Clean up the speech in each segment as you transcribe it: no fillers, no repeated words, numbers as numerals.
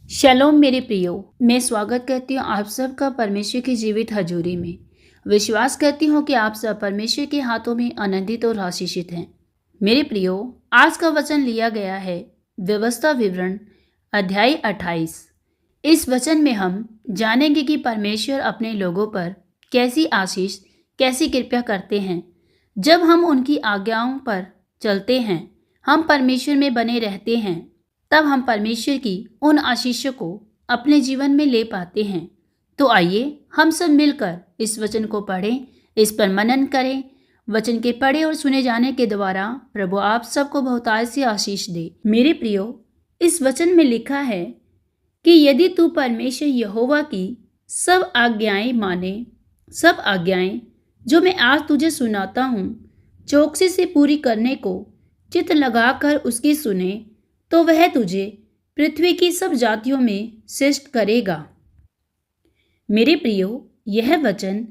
शलोम मेरे प्रियो, मैं स्वागत करती हूँ आप सबका परमेश्वर की जीवित हजूरी में। विश्वास करती हूँ कि आप सब परमेश्वर के हाथों में आनंदित और आशीषित हैं। मेरे प्रियो, आज का वचन लिया गया है व्यवस्था विवरण अध्याय 28। इस वचन में हम जानेंगे कि परमेश्वर अपने लोगों पर कैसी आशीष, कैसी कृपा करते हैं। जब हम उनकी आज्ञाओं पर चलते हैं, हम परमेश्वर में बने रहते हैं, तब हम परमेश्वर की उन आशीषों को अपने जीवन में ले पाते हैं। तो आइए हम सब मिलकर इस वचन को पढ़ें, इस पर मनन करें। वचन के पढ़े और सुने जाने के द्वारा प्रभु आप सबको बहुतायत से आशीष दे। मेरे प्रियो, इस वचन में लिखा है कि यदि तू परमेश्वर यहोवा की सब आज्ञाएं माने, सब आज्ञाएं जो मैं आज तुझे सुनाता हूँ, चौकसी से पूरी करने को चित्त लगाकर उसकी सुने, तो वह तुझे पृथ्वी की सब जातियों में श्रेष्ठ करेगा। मेरे प्रियो, यह वचन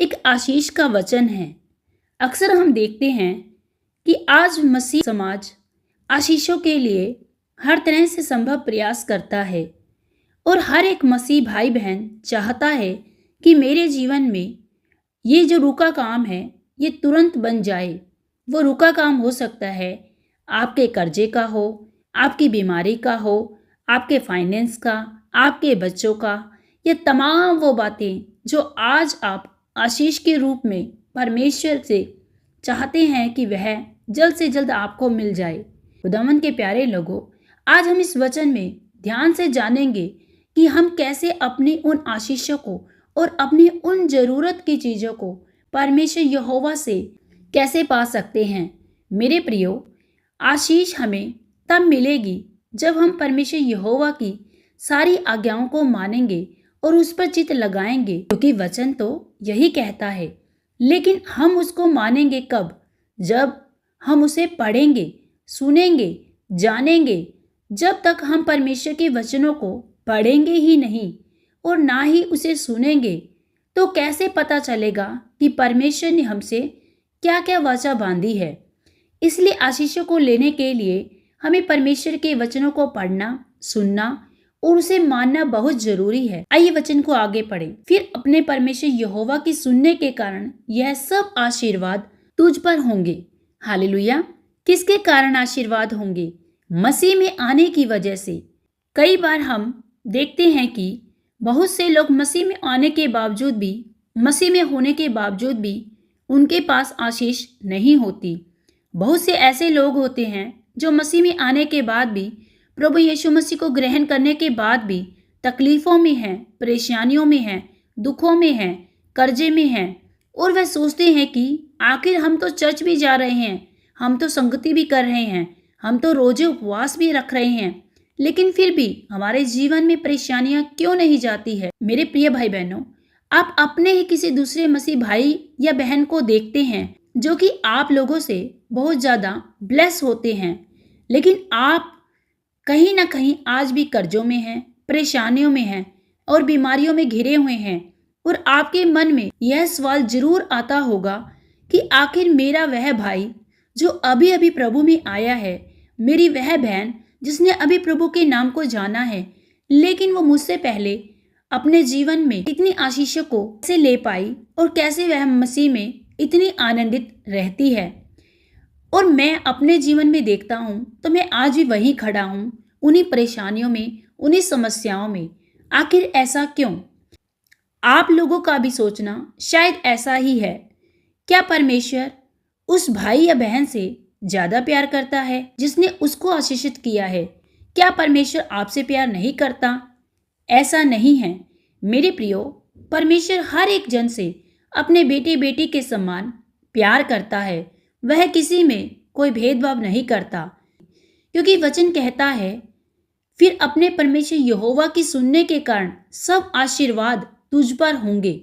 एक आशीष का वचन है। अक्सर हम देखते हैं कि आज मसीह समाज आशीषों के लिए हर तरह से संभव प्रयास करता है और हर एक मसीह भाई बहन चाहता है कि मेरे जीवन में ये जो रुका काम है ये तुरंत बन जाए। वो रुका काम हो सकता है आपके कर्जे का हो, आपकी बीमारी का हो, आपके फाइनेंस का, आपके बच्चों का, ये तमाम वो बातें जो आज आप आशीष के रूप में परमेश्वर से चाहते हैं कि वह जल्द से जल्द आपको मिल जाए। खुदावंद के प्यारे लोगों, आज हम इस वचन में ध्यान से जानेंगे कि हम कैसे अपनी उन आशीषों को और अपनी उन जरूरत की चीज़ों को परमेश्वर यहोवा से कैसे पा सकते हैं। मेरे प्रियो, आशीष हमें तब मिलेगी जब हम परमेश्वर यहोवा की सारी आज्ञाओं को मानेंगे और उस पर चित्त लगाएंगे, क्योंकि वचन तो यही कहता है। लेकिन हम उसको मानेंगे कब? जब हम उसे पढ़ेंगे, सुनेंगे, जानेंगे। जब तक हम परमेश्वर के वचनों को पढ़ेंगे ही नहीं और ना ही उसे सुनेंगे, तो कैसे पता चलेगा कि परमेश्वर ने हमसे क्या क्या वाचा बांधी है। इसलिए आशीषों को लेने के लिए हमें परमेश्वर के वचनों को पढ़ना, सुनना और उसे मानना बहुत जरूरी है। आइए वचन को आगे पढ़ें। फिर अपने परमेश्वर यहोवा की सुनने के कारण यह सब आशीर्वाद तुझ पर होंगे। हालेलुया। किसके कारण आशीर्वाद होंगे? मसीह में आने की वजह से। कई बार हम देखते हैं कि बहुत से लोग मसीह में आने के बावजूद भी, मसीह में होने के बावजूद भी उनके पास आशीष नहीं होती। बहुत से ऐसे लोग होते हैं जो मसीह में आने के बाद भी, प्रभु यीशु मसीह को ग्रहण करने के बाद भी तकलीफों में हैं, परेशानियों में हैं, दुखों में हैं, कर्जे में हैं, और वह सोचते हैं कि आखिर हम तो चर्च भी जा रहे हैं, हम तो संगति भी कर रहे हैं, हम तो रोजे उपवास भी रख रहे हैं, लेकिन फिर भी हमारे जीवन में परेशानियां क्यों नहीं जाती है। मेरे प्रिय भाई बहनों, आप अपने ही किसी दूसरे मसीह भाई या बहन को देखते हैं जो कि आप लोगों से बहुत ज़्यादा ब्लेस होते हैं, लेकिन आप कहीं ना कहीं आज भी कर्जों में हैं, परेशानियों में हैं और बीमारियों में घिरे हुए हैं। और आपके मन में यह सवाल जरूर आता होगा कि आखिर मेरा वह भाई जो अभी अभी प्रभु में आया है, मेरी वह बहन जिसने अभी प्रभु के नाम को जाना है, लेकिन वो मुझसे पहले अपने जीवन में इतनी आशीषों को कैसे ले पाई और कैसे वह मसीह में इतनी आनंदित रहती है। और मैं अपने जीवन में देखता हूँ तो मैं आज भी वहीं खड़ा हूँ, उन्हीं परेशानियों में, उन्हीं समस्याओं में। आखिर ऐसा क्यों? आप लोगों का भी सोचना शायद ऐसा ही है। क्या परमेश्वर उस भाई या बहन से ज्यादा प्यार करता है जिसने उसको आशीषित किया है? क्या परमेश्वर आपसे प्यार नहीं करता? ऐसा नहीं है मेरे प्रियो। परमेश्वर हर एक जन से अपने बेटे बेटी के समान प्यार करता है। वह किसी में कोई भेदभाव नहीं करता, क्योंकि वचन कहता है, फिर अपने परमेश्वर यहोवा की सुनने के कारण सब आशीर्वाद तुझ पर होंगे।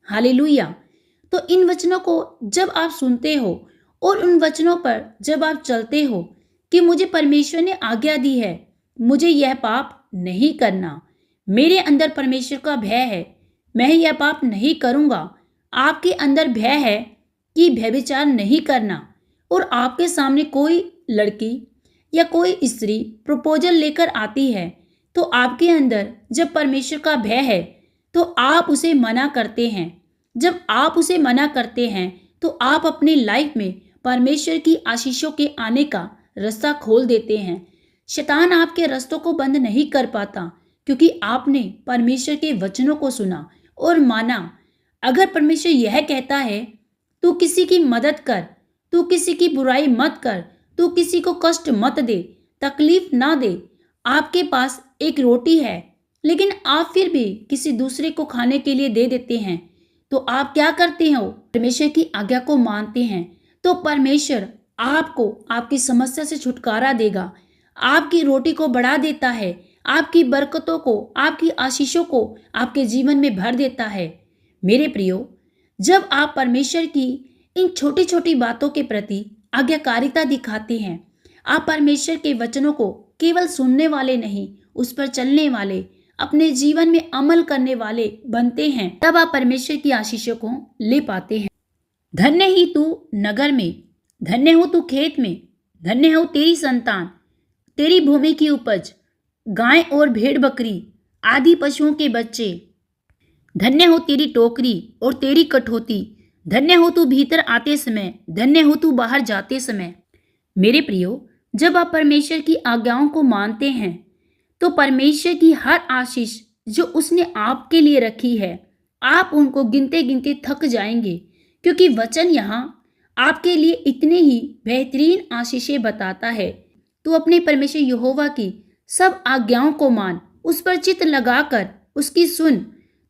हालेलुया। तो इन वचनों को जब आप सुनते हो और उन वचनों पर जब आप चलते हो कि मुझे परमेश्वर ने आज्ञा दी है, मुझे यह पाप नहीं करना, मेरे अंदर परमेश्वर का भय है, मैं यह पाप नहीं करूँगा। आपके अंदर भय है कि व्यभिचार नहीं करना, और आपके सामने कोई लड़की या कोई स्त्री प्रपोजल लेकर आती है तो आपके अंदर जब परमेश्वर का भय है तो आप उसे मना करते हैं। जब आप उसे मना करते हैं तो आप अपनी लाइफ में परमेश्वर की आशीषों के आने का रास्ता खोल देते हैं। शैतान आपके रास्तों को बंद नहीं कर पाता, क्योंकि आपने परमेश्वर के वचनों को सुना और माना। अगर परमेश्वर यह कहता है, तू किसी की मदद कर, तू किसी की बुराई मत कर, तू किसी को कष्ट मत दे, तकलीफ ना दे। आपके पास एक रोटी है लेकिन आप फिर भी किसी दूसरे को खाने के लिए दे देते हैं, तो आप क्या करते हो? परमेश्वर की आज्ञा को मानते हैं तो परमेश्वर आपको आपकी समस्या से छुटकारा देगा, आपकी रोटी को बढ़ा देता है, आपकी बरकतों को, आपकी आशीषों को आपके जीवन में भर देता है। मेरे प्रियो, जब आप परमेश्वर की इन छोटी छोटी बातों के प्रति आज्ञाकारिता दिखाते हैं, आप परमेश्वर के वचनों को केवल सुनने वाले नहीं, उस पर चलने वाले, अपने जीवन में अमल करने वाले बनते हैं, तब आप परमेश्वर की आशीषों को ले पाते हैं। धन्य ही तू नगर में, धन्य हो तू खेत में, धन्य हो तेरी संतान, तेरी भूमि की उपज, गाय और भेड़ बकरी आदि पशुओं के बच्चे। धन्य हो तेरी टोकरी और तेरी कठौती, धन्य हो तू भीतर आते समय, धन्य हो तू बाहर जाते समय। मेरे प्रियो, जब आप परमेश्वर की आज्ञाओं को मानते हैं तो परमेश्वर की हर आशीष जो उसने आपके लिए रखी है, आप उनको गिनते गिनते थक जाएंगे, क्योंकि वचन यहाँ आपके लिए इतने ही बेहतरीन आशीषें बताता है। तू अपने परमेश्वर यहोवा की सब आज्ञाओं को मान, उस पर चित्त लगाकर उसकी सुन,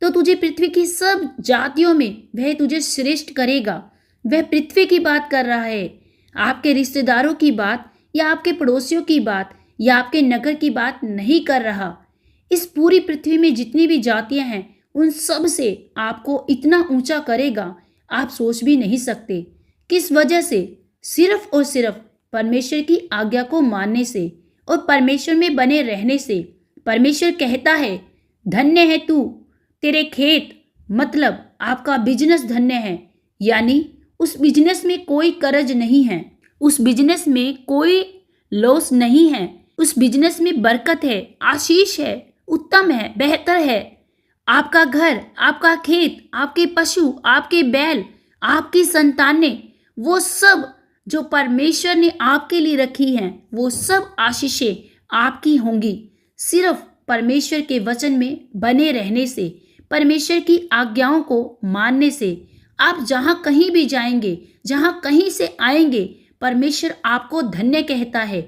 तो तुझे पृथ्वी की सब जातियों में वह तुझे श्रेष्ठ करेगा। वह पृथ्वी की बात कर रहा है, आपके रिश्तेदारों की बात या आपके पड़ोसियों की बात या आपके नगर की बात नहीं कर रहा। इस पूरी पृथ्वी में जितनी भी जातियां हैं, उन सब से आपको इतना ऊंचा करेगा, आप सोच भी नहीं सकते। किस वजह से? सिर्फ और सिर्फ परमेश्वर की आज्ञा को मानने से और परमेश्वर में बने रहने से। परमेश्वर कहता है, धन्य है तू, तेरे खेत, मतलब आपका बिजनेस धन्य है, यानी उस बिजनेस में कोई कर्ज नहीं है, उस बिजनेस में कोई लॉस नहीं है, उस बिजनेस में बरकत है, आशीष है, उत्तम है, बेहतर है। आपका घर, आपका खेत, आपके पशु, आपके बैल, आपकी संतानें, वो सब जो परमेश्वर ने आपके लिए रखी हैं, वो सब आशीषें आपकी होंगी, सिर्फ परमेश्वर के वचन में बने रहने से, परमेश्वर की आज्ञाओं को मानने से। आप जहाँ कहीं भी जाएंगे, जहाँ कहीं से आएंगे, परमेश्वर आपको धन्य कहता है,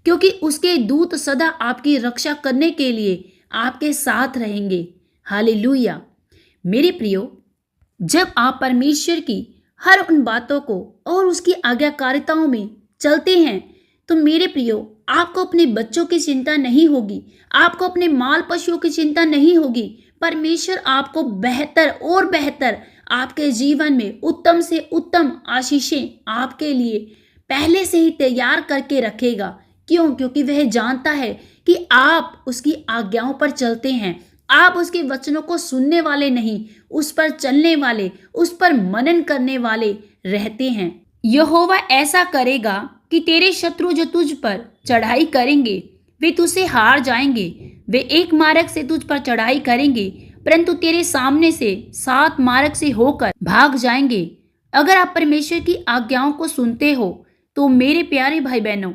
क्योंकि उसके दूत सदा आपकी रक्षा करने के लिए आपके साथ रहेंगे। हालेलुया। मेरे प्रियो, जब आप परमेश्वर की हर उन बातों को और उसकी आज्ञाकारिताओं में चलते हैं, तो मेरे प्रियो, आपको अपने बच्चों की चिंता नहीं होगी, आपको अपने माल पशुओं की चिंता नहीं होगी। परमेश्वर आपको बेहतर और बेहतर आपके जीवन में उत्तम से उत्तम आशीषें आपके लिए पहले से ही तैयार करके रखेगा। क्यों? क्योंकि वह जानता है कि आप उसकी आज्ञाओं पर चलते हैं, आप उसके वचनों को सुनने वाले नहीं, उस पर चलने वाले, उस पर मनन करने वाले रहते हैं। यहोवा ऐसा करेगा कि तेरे शत्रु जो तुझ पर चढ़ाई करेंगे वे तुझसे हार जाएंगे। वे एक मार्ग से तुझ पर चढ़ाई करेंगे, परंतु तेरे सामने से 7 मार्ग से होकर भाग जाएंगे। अगर आप परमेश्वर की आज्ञाओं को सुनते हो तो मेरे प्यारे भाई बहनों,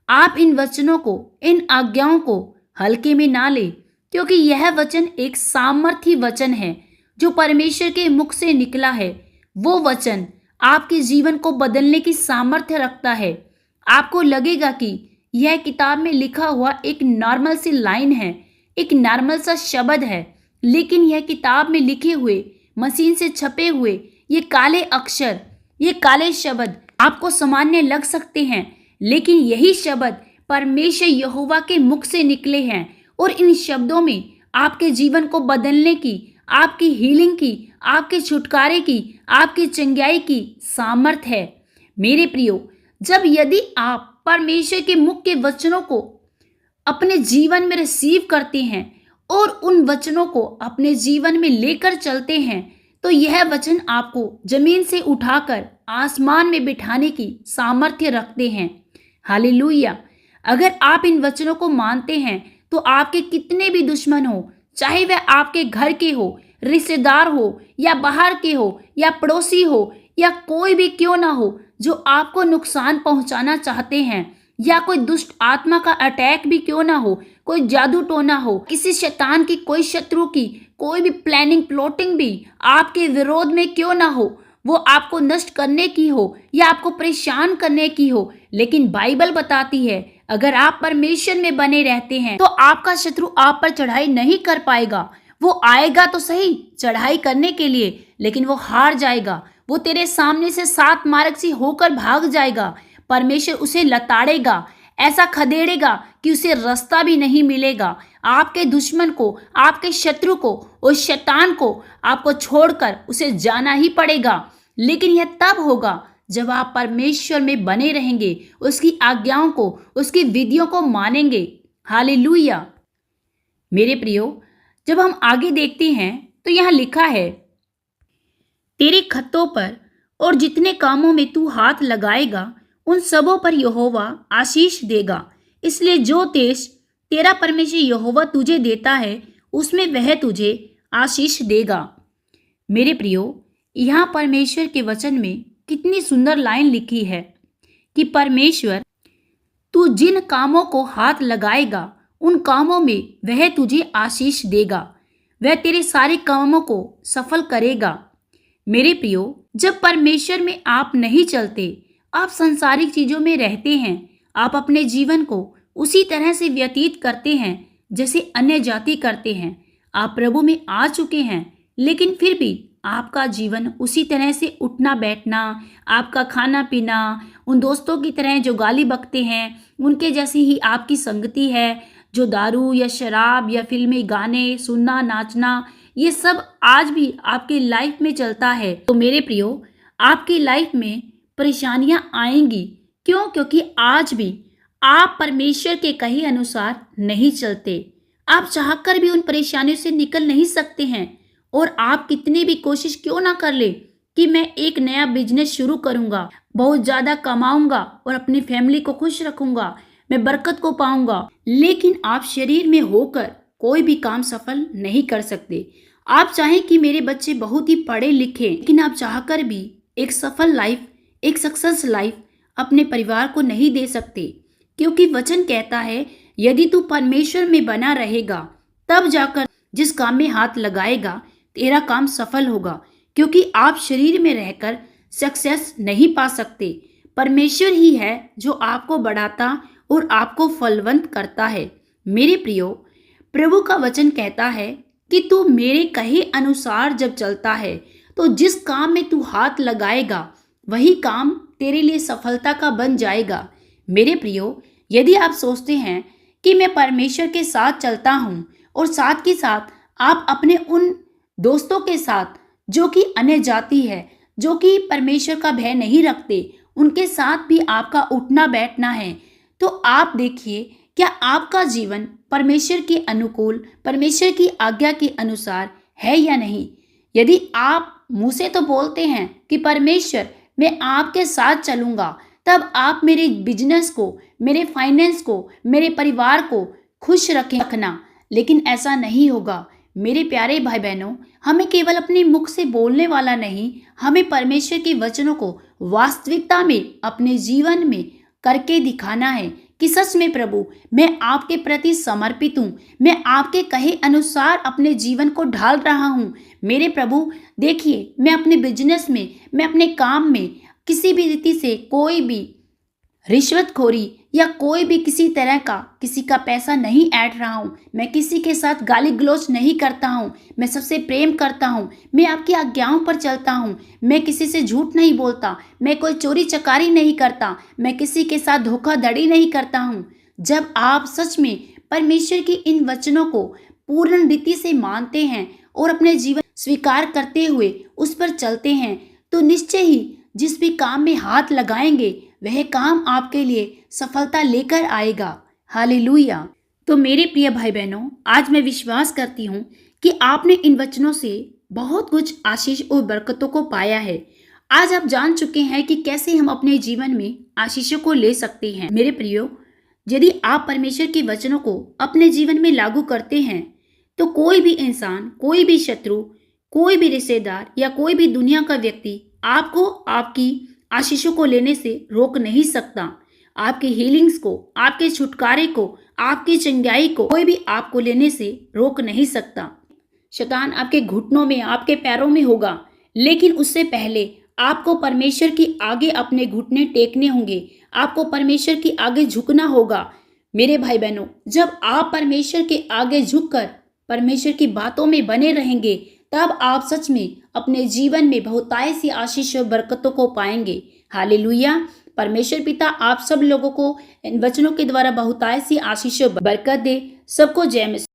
आप इन वचनों को, इन आज्ञाओं को हल्के में ना ले, क्योंकि यह वचन एक सामर्थी वचन है जो परमेश्वर के मुख से निकला है। वो वचन आपके जीवन को बदलने की सामर्थ्य रखता है। आपको लगेगा कि यह किताब में लिखा हुआ एक नॉर्मल सी लाइन है, एक नॉर्मल सा शब्द है, लेकिन यह किताब में लिखे हुए, मशीन से छपे हुए ये काले अक्षर, ये काले शब्द आपको सामान्य लग सकते हैं, लेकिन यही शब्द परमेश्वर यहोवा के मुख से निकले हैं और इन शब्दों में आपके जीवन को बदलने की, आपकी हीलिंग की, आपके छुटकारे की, आपकी चंगाई की सामर्थ्य है। मेरे प्रियो, जब यदि आप परमेश्वर के मुख के वचनों को अपने जीवन में रिसीव करते हैं और उन वचनों को अपने जीवन में लेकर चलते हैं, तो यह वचन आपको जमीन से उठाकर आसमान में बिठाने की सामर्थ्य रखते हैं। हालेलुया। अगर आप इन वचनों को मानते हैं तो आपके कितने भी दुश्मन हो, चाहे वह आपके घर के हो, रिश्तेदार हो या बाहर के हो या पड़ोसी हो या कोई भी क्यों ना हो, जो आपको नुकसान पहुंचाना चाहते हैं, या कोई दुष्ट आत्मा का अटैक भी क्यों ना हो, कोई जादू टोना हो, किसी शैतान की, कोई शत्रु की कोई भी प्लानिंग प्लॉटिंग भी आपके विरोध में क्यों ना हो, वो आपको नष्ट करने की हो या आपको परेशान करने की हो, लेकिन बाइबल बताती है अगर आप परमेश्वर में बने रहते हैं तो आपका शत्रु आप पर चढ़ाई नहीं कर पाएगा। वो आएगा तो सही चढ़ाई करने के लिए, लेकिन वो हार जाएगा। वो तेरे सामने से 7 मार्ग से होकर भाग जाएगा। परमेश्वर उसे लताड़ेगा, ऐसा खदेड़ेगा कि उसे रास्ता भी नहीं मिलेगा। आपके दुश्मन को, आपके शत्रु को, उस शैतान को आपको छोड़कर उसे जाना ही पड़ेगा। लेकिन यह तब होगा जब आप परमेश्वर में बने रहेंगे, उसकी आज्ञाओं को, उसकी विधियों को मानेंगे। हालेलुया। मेरे प्रियो, जब हम आगे देखते हैं तो यहाँ लिखा है, तेरे खत्तों पर और जितने कामों में तू हाथ लगाएगा उन सबों पर यहोवा आशीष देगा। इसलिए जो देश तेरा परमेश्वर यहोवा तुझे देता है उसमें वह तुझे आशीष देगा। मेरे प्रियो, यहाँ परमेश्वर के वचन में कितनी सुंदर लाइन लिखी है कि परमेश्वर, तू जिन कामों को हाथ लगाएगा उन कामों में वह तुझे आशीष देगा। वह तेरे सारे कामों को सफल करेगा। मेरे प्रियो, जब परमेश्वर में आप नहीं चलते, आप संसारिक चीजों में रहते हैं, आप अपने जीवन को उसी तरह से व्यतीत करते हैं जैसे अन्य जाति करते हैं। आप प्रभु में आ चुके हैं, लेकिन फिर भी आपका जीवन उसी तरह से उठना बैठना, आपका खाना पीना उन दोस्तों की तरह जो गाली बकते हैं उनके जैसी ही आपकी संगति है, जो दारू या शराब या फिल्मी गाने सुनना, नाचना, ये सब आज भी आपकी लाइफ में चलता है। तो मेरे प्रियो, आपकी लाइफ में परेशानियां आएंगी। क्यों? क्योंकि आज भी आप परमेश्वर के कहे अनुसार नहीं चलते। आप चाहकर भी उन परेशानियों से निकल नहीं सकते हैं। और आप कितनी भी कोशिश क्यों ना कर ले कि मैं एक नया बिजनेस शुरू करूंगा, बहुत ज्यादा कमाऊंगा और अपनी फैमिली को खुश रखूंगा, मैं बरकत को पाऊंगा, लेकिन आप शरीर में होकर कोई भी काम सफल नहीं कर सकते। आप चाहें कि मेरे बच्चे बहुत ही पढ़े लिखे, लेकिन आप चाहकर भी एक सफल लाइफ, एक सक्सेस लाइफ अपने परिवार को नहीं दे सकते। क्योंकि वचन कहता है, यदि तू परमेश्वर में बना रहेगा तब जाकर जिस काम में हाथ लगाएगा तेरा काम सफल होगा। क्योंकि आप शरीर में रहकर सक्सेस नहीं पा सकते। परमेश्वर ही है जो आपको बढ़ाता और आपको फलवंत करता है। मेरे प्रियो, प्रभु का वचन कहता है कि तू मेरे कहे अनुसार जब चलता है तो जिस काम में तू हाथ लगाएगा वही काम तेरे लिए सफलता का बन जाएगा। मेरे प्रियो, यदि आप सोचते हैं कि मैं परमेश्वर के साथ चलता हूँ और साथ के साथ आप अपने उन दोस्तों के साथ जो कि अन्य जाति है, जो कि परमेश्वर का भय नहीं रखते, उनके साथ भी आपका उठना बैठना है, तो आप देखिए क्या आपका जीवन परमेश्वर के अनुकूल, परमेश्वर की आज्ञा के अनुसार है या नहीं। यदि आप मुंह से तो बोलते हैं कि परमेश्वर मैं आपके साथ चलूंगा, तब आप मेरे बिजनेस को, मेरे फाइनेंस को, मेरे परिवार को खुश रखना, लेकिन ऐसा नहीं होगा। मेरे प्यारे भाई बहनों, हमें केवल अपने मुख से बोलने वाला नहीं, हमें परमेश्वर के वचनों को वास्तविकता में अपने जीवन में करके दिखाना है कि सच में प्रभु मैं आपके प्रति समर्पित हूँ, मैं आपके कहे अनुसार अपने जीवन को ढाल रहा हूँ। मेरे प्रभु देखिए, मैं अपने बिजनेस में, मैं अपने काम में किसी भी रीति से कोई भी रिश्वतखोरी या कोई भी किसी तरह का किसी का पैसा नहीं ऐड रहा हूँ। मैं किसी के साथ गाली गलौज नहीं करता हूँ। मैं सबसे प्रेम करता हूँ। मैं आपकी आज्ञाओं पर चलता हूँ। मैं किसी से झूठ नहीं बोलता। मैं कोई चोरी चकारी नहीं करता। मैं किसी के साथ धोखाधड़ी नहीं करता हूँ। जब आप सच में परमेश्वर की इन वचनों को पूर्ण रीति से मानते हैं और अपने जीवन स्वीकार करते हुए उस पर चलते हैं, तो निश्चय ही जिस भी काम में हाथ लगाएंगे वह काम आपके लिए सफलता लेकर आएगा। हालेलुया। तो मेरे प्रिय भाई बहनों, आज मैं विश्वास करती हूँ कि आपने इन वचनों से बहुत कुछ आशीष और बरकतों को पाया है। आज आप जान चुके हैं कि कैसे हम अपने जीवन में आशीषों को ले सकते हैं। मेरे प्रियो, यदि आप परमेश्वर के वचनों को अपने जीवन में लागू करते हैं तो कोई भी इंसान, कोई भी शत्रु, कोई भी रिश्तेदार या कोई भी दुनिया का व्यक्ति आपको आपकी आशीषों को लेने से रोक नहीं सकता। आपकी हीलिंग्स को, आपके छुटकारे को, आपकी चंगाई को कोई भी आपको लेने से रोक नहीं सकता। शैतान आपके घुटनों में, आपके पैरों में होगा, लेकिन उससे पहले आपको परमेश्वर की आगे अपने घुटने टेकने होंगे। आपको परमेश्वर की आगे झुकना होगा। मेरे भाई बहनों, जब आप परमेश्वर के आगे झुककर परमेश्वर की बातों में बने रहेंगे, तब आप सच में अपने जीवन में बहुतायत सी आशीष और बरकतों को पाएंगे। हालेलुया। परमेश्वर पिता आप सब लोगों को इन वचनों के द्वारा बहुतायत सी आशीष और बरकत दे। सबको जय मसीह।